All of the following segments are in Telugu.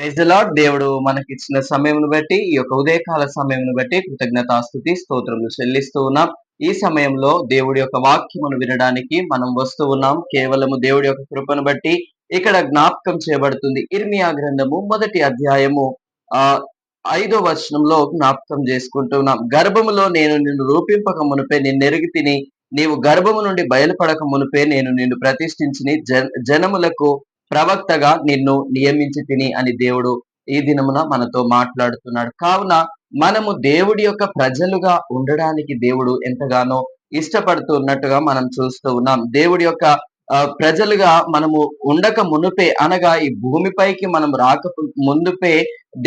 Praise the lord. దేవుడు మనకిచ్చిన సమయమును బట్టి, ఈ యొక్క ఉదయకాల సమయమును బట్టి కృతజ్ఞతాస్తుతి స్తోత్రములు చెల్లిస్తూ ఉన్నాం. ఈ సమయంలో దేవుడి యొక్క వాక్యమును వినడానికి మనం వస్తూ ఉన్నాం. కేవలము దేవుడి యొక్క కృపను బట్టి ఇక్కడ జ్ఞాపకం చేయబడుతుంది. ఇర్మియా గ్రంథము 1వ అధ్యాయము ఆ 5వ వచనంలో జ్ఞాపకం చేసుకుంటూ ఉన్నాం. గర్భములో నేను నిన్ను రూపింపక మునుపే నిన్నెరిగి తిని, నీవు గర్భము నుండి బయలుపడక మునుపే నేను నిన్ను ప్రతిష్ఠించిని, జనములకు ప్రవక్తగా నిన్ను నియమించి తిని అని దేవుడు ఈ దినమున మనతో మాట్లాడుతున్నాడు. కావున మనము దేవుడి యొక్క ప్రజలుగా ఉండడానికి దేవుడు ఎంతగానో ఇష్టపడుతున్నట్టుగా మనం చూస్తూ ఉన్నాం. దేవుడి యొక్క ప్రజలుగా మనము ఉండక మునుపే, అనగా ఈ భూమిపైకి మనం రాక ముందుపే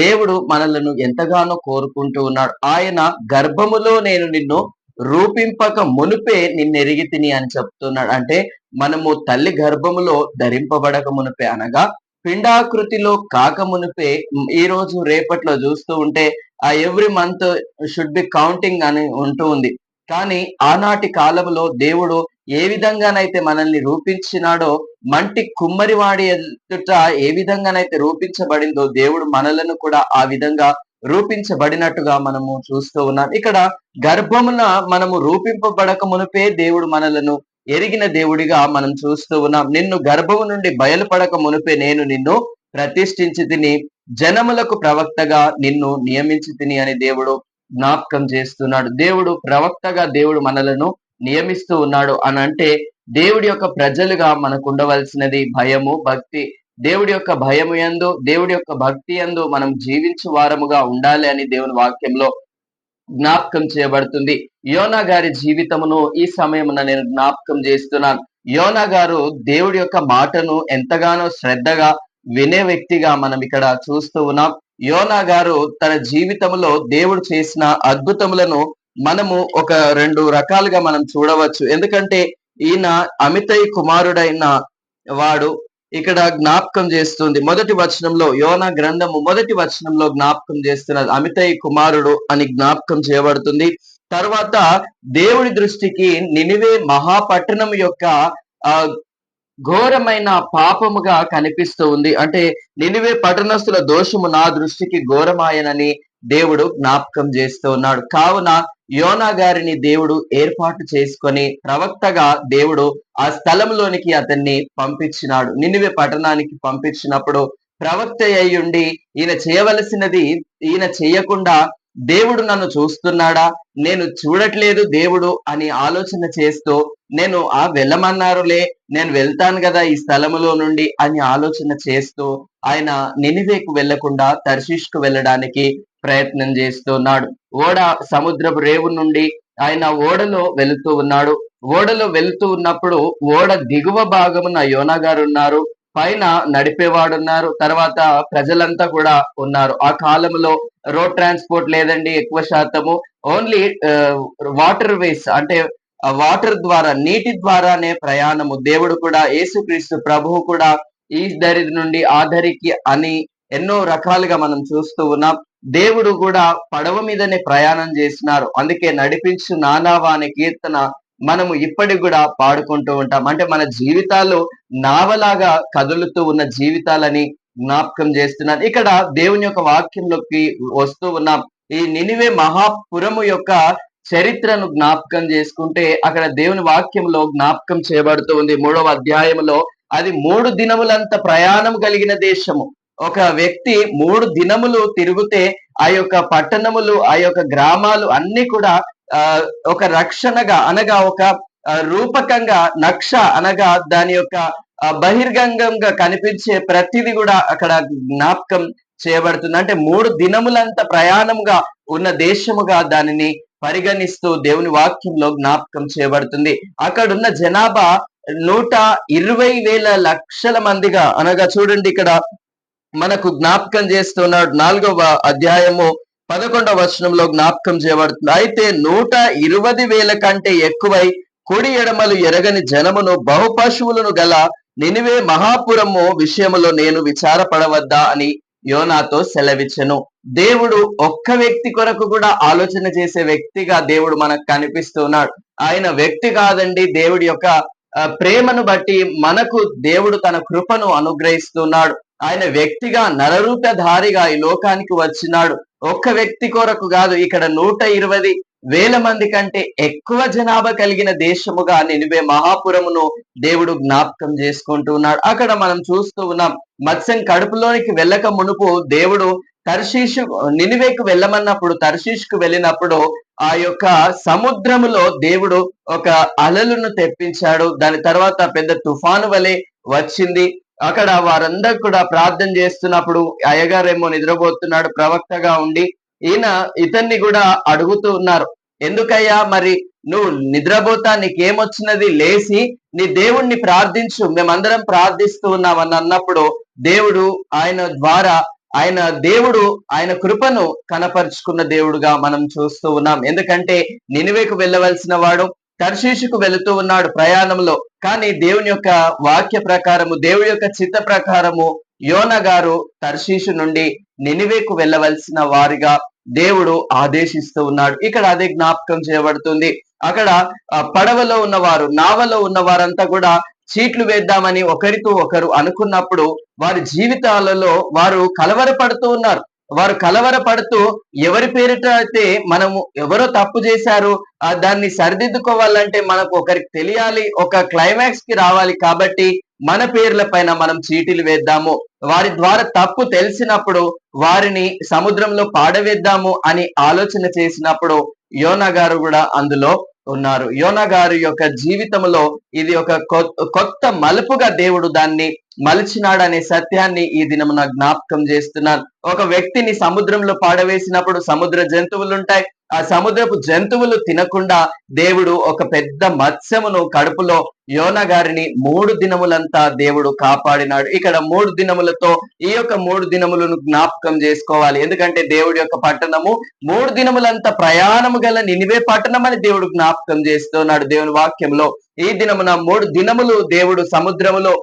దేవుడు మనలను ఎంతగానో కోరుకుంటూ ఉన్నాడు. ఆయన గర్భములో నేను నిన్ను రూపింపక మునుపే నిన్నెరిగి తిని అని చెప్తున్నాడు. అంటే మనము తల్లి గర్భములో ధరింపబడక మునుపే, అనగా పిండాకృతిలో కాక మునుపే, ఈ రోజు రేపట్లో చూస్తూ ఉంటే ఆ every month should be counting అని ఉంటూ ఉంది. కానీ ఆనాటి కాలంలో దేవుడు ఏ విధంగానైతే మనల్ని రూపించినాడో, మంటి కుమ్మరివాడి ఎదుట ఏ విధంగానైతే రూపించబడిందో దేవుడు మనలను కూడా ఆ విధంగా రూపించబడినట్టుగా మనము చూస్తూ ఉన్నాం. ఇక్కడ గర్భమున మనము రూపింపబడక మునుపే దేవుడు మనలను ఎరిగిన దేవుడిగా మనం చూస్తూ ఉన్నాం. నిన్ను గర్భము నుండి బయలుపడక మునుపే నేను నిన్ను ప్రతిష్ఠించి తిని, జనములకు ప్రవక్తగా నిన్ను నియమించి తిని అని దేవుడు జ్ఞాపకం చేస్తున్నాడు. దేవుడు ప్రవక్తగా దేవుడు మనలను నియమిస్తూ ఉన్నాడు అని అంటే, దేవుడి యొక్క ప్రజలుగా మనకు ఉండవలసినది భయము, భక్తి. దేవుడి యొక్క భయము యందు, దేవుడి యొక్క భక్తి యందు మనం జీవించు వారముగా ఉండాలి అని దేవుని వాక్యంలో జ్ఞాపకం చేయబడుతుంది. యోనా గారి జీవితమును ఈ సమయమున నేను జ్ఞాపకం చేస్తున్నాను. యోనా గారు దేవుడి యొక్క మాటను ఎంతగానో శ్రద్ధగా వినే వ్యక్తిగా మనం ఇక్కడ చూస్తూ ఉన్నాం. యోనా గారు తన జీవితంలో దేవుడు చేసిన అద్భుతములను మనము ఒక 2 రకాలుగా మనం చూడవచ్చు. ఎందుకంటే ఈయన అమితయి కుమారుడైన వాడు ఇక్కడ జ్ఞాపకం చేస్తుంది. మొదటి వచనంలో, యోనా గ్రంథము 1వ వచనంలో జ్ఞాపకం చేస్తున్నది అమితయి కుమారుడు అని జ్ఞాపకం చేయబడుతుంది. తర్వాత దేవుడి దృష్టికి నినివే మహాపట్టణం యొక్క ఆ ఘోరమైన పాపముగా కనిపిస్తూ ఉంది. అంటే నినివే పట్టణస్థుల దోషము నా దృష్టికి ఘోరమాయనని దేవుడు జ్ఞాపకం చేస్తూ ఉన్నాడు. కావున యోనా గారిని దేవుడు ఏర్పాటు చేసుకొని ప్రవక్తగా దేవుడు ఆ స్థలంలోనికి అతన్ని పంపించినాడు. నినివే పట్టణానికి పంపించినప్పుడు ప్రవక్త అయ్యుండి ఈయన చేయవలసినది ఈయన చేయకుండా, దేవుడు నన్ను చూస్తున్నాడా, నేను చూడట్లేదు దేవుడు అని ఆలోచన చేస్తూ, నేను వెళ్ళమన్నారులే, నేను వెళ్తాను కదా ఈ స్థలములో నుండి అని ఆలోచన చేస్తూ ఆయన నినివేకు వెళ్లకుండా తర్షీష్కు వెళ్ళడానికి ప్రయత్నం చేస్తున్నాడు. ఓడ సముద్రపు రేవు నుండి ఆయన ఓడలో వెళుతూ ఉన్నాడు. ఓడలో వెళుతూ ఉన్నప్పుడు ఓడ దిగువ భాగమున యోనా గారు ఉన్నారు, పైన నడిపేవాడున్నారు, తర్వాత ప్రజలంతా కూడా ఉన్నారు. ఆ కాలంలో రోడ్ ట్రాన్స్పోర్ట్ లేదండి, ఎక్కువ శాతము ఓన్లీ వాటర్ వేస్, అంటే వాటర్ ద్వారా, నీటి ద్వారానే ప్రయాణము. దేవుడు కూడా, యేసుక్రీస్తు ప్రభువు కూడా ఈ దరి నుండి ఆ దరికి అని ఎన్నో రకాలుగా మనం చూస్తూ ఉన్నాం. దేవుడు కూడా పడవ మీదనే ప్రయాణం చేసినారు. అందుకే నడిపించు నానావా అనే కీర్తన మనము ఇప్పటికి కూడా పాడుకుంటూ ఉంటాం. అంటే మన జీవితాలు నావలాగా కదులుతూ ఉన్న జీవితాలని జ్ఞాపకం చేస్తున్నాను. ఇక్కడ దేవుని యొక్క వాక్యంలోకి వస్తూ ఉన్నాం. ఈ నినివే మహాపురము యొక్క చరిత్రను జ్ఞాపకం చేసుకుంటే అక్కడ దేవుని వాక్యంలో జ్ఞాపకం చేయబడుతూ ఉంది. 3వ అధ్యాయంలో అది 3 దినములంత ప్రయాణం కలిగిన దేశము. ఒక వ్యక్తి 3 దినములు తిరిగితే ఆ యొక్క పట్టణములు, ఆ యొక్క గ్రామాలు అన్ని కూడా ఒక రక్షణగా, అనగా ఒక రూపకంగా, నక్ష అనగా దాని యొక్క బహిర్గంగంగా కనిపించే ప్రతిది కూడా అక్కడ జ్ఞాపకం చేయబడుతుంది. అంటే 3 దినములంత ప్రయాణంగా ఉన్న దేశముగా దానిని పరిగణిస్తూ దేవుని వాక్యంలో జ్ఞాపకం చేయబడుతుంది. అక్కడున్న జనాభా 120,000 లక్షల మందిగా, అనగా చూడండి ఇక్కడ మనకు జ్ఞాపకం చేస్తున్నాడు. 4వ అధ్యాయము 11వ వచనంలో జ్ఞాపకం చేయబడుతుంది. అయితే 120,000 కంటే ఎక్కువై కుడి ఎడమలు ఎరగని జనమును, బహు పశువులను గల నినివే మహాపురము విషయములో నేను విచారపడవద్దా అని యోనాతో సెలవిచ్చెను. దేవుడు ఒక్క వ్యక్తి కొరకు కూడా ఆలోచన చేసే వ్యక్తిగా దేవుడు మనకు కనిపిస్తున్నాడు. ఆయన వ్యక్తి కాదండి, దేవుడి యొక్క ప్రేమను బట్టి మనకు దేవుడు తన కృపను అనుగ్రహిస్తున్నాడు. ఆయన వ్యక్తిగా నరరూపధారిగా ఈ లోకానికి వచ్చినాడు. ఒక్క వ్యక్తి కొరకు కాదు, ఇక్కడ 120,000 మంది కంటే ఎక్కువ జనాభా కలిగిన దేశముగా నినివే మహాపురమును దేవుడు జ్ఞాపకం చేసుకుంటూ ఉన్నాడు. అక్కడ మనం చూస్తూ ఉన్నాం, మత్స్యం కడుపులోనికి వెళ్ళక మునుపు దేవుడు తర్షీషు నినివేకు వెళ్ళమన్నప్పుడు, తర్షీషుకు వెళ్ళినప్పుడు ఆ యొక్క సముద్రములో దేవుడు ఒక అలలను తెప్పించాడు. దాని తర్వాత పెద్ద తుఫాను వలె వచ్చింది. అక్కడ వారందరూ కూడా ప్రార్థన చేస్తున్నప్పుడు అయ్యగారేమో నిద్రపోతున్నాడు ప్రవక్తగా ఉండి, ఇతన్ని కూడా అడుగుతూ ఉన్నారు, ఎందుకయ్యా మరి నువ్వు నిద్రపోతా, నీకేమొచ్చినది, లేచి నీ దేవుణ్ణి ప్రార్థించు, మేమందరం ప్రార్థిస్తూ ఉన్నామని అన్నప్పుడు దేవుడు ఆయన ద్వారా దేవుడు ఆయన కృపను కనపరుచుకున్న దేవుడుగా మనం చూస్తూ ఉన్నాం. ఎందుకంటే నినివేకు వెళ్ళవలసిన వాడు తర్షీషుకు వెళుతూ ఉన్నాడు ప్రయాణంలో, కానీ దేవుని యొక్క వాక్య ప్రకారము, దేవుడి యొక్క చిత్త ప్రకారము యోన గారు తర్షీషు నుండి నినివేకు వెళ్ళవలసిన వారిగా దేవుడు ఆదేశిస్తూ ఉన్నాడు. ఇక్కడ అదే జ్ఞాపకం చేయబడుతుంది. అక్కడ పడవలో ఉన్నవారు, నావలో ఉన్న వారంతా కూడా చీట్లు వేద్దామని ఒకరితో ఒకరు అనుకున్నప్పుడు వారి జీవితాలలో వారు కలవరపడుతూ ఉన్నారు. వారు కలవరపడుతూ ఎవరి పేరిట అయితే మనము ఎవరో తప్పు చేశారు, దాన్ని సరిదిద్దుకోవాలంటే మనకు ఒకరికి తెలియాలి, ఒక క్లైమాక్స్ కి రావాలి, కాబట్టి మన పేర్ల పైన మనం చీటీలు వేద్దాము, వారి ద్వారా తప్పు తెలిసినప్పుడు వారిని సముద్రంలో పాడవేద్దాము అని ఆలోచన చేసినప్పుడు యోనా గారు కూడా అందులో ఉన్నారు. యోనా గారి యొక్క జీవితంలో ఇది ఒక కొత్త మలుపుగా దేవుడు దాన్ని మలిచినాడనే సత్యాన్ని ఈ దినమున జ్ఞాపకం చేస్తున్నాను. ఒక వ్యక్తిని సముద్రంలో పాడవేసినప్పుడు సముద్ర జంతువులు ఉంటాయి. ఆ సముద్రపు జంతువులు తినకుండా దేవుడు ఒక పెద్ద మత్స్యమును కడుపులో యోనా గారిని 3 దినములంతా దేవుడు కాపాడినాడు. ఇక్కడ 3 దినములతో ఈ యొక్క 3 దినములను జ్ఞాపకం చేసుకోవాలి. ఎందుకంటే దేవుడి యొక్క పట్టణము 3 దినములంతా ప్రయాణము గల నినివే పట్టణం అని దేవుడు జ్ఞాపకం చేస్తున్నాడు దేవుని వాక్యంలో. ఈ దినమున 3 దినములు దేవుడు సముద్రములో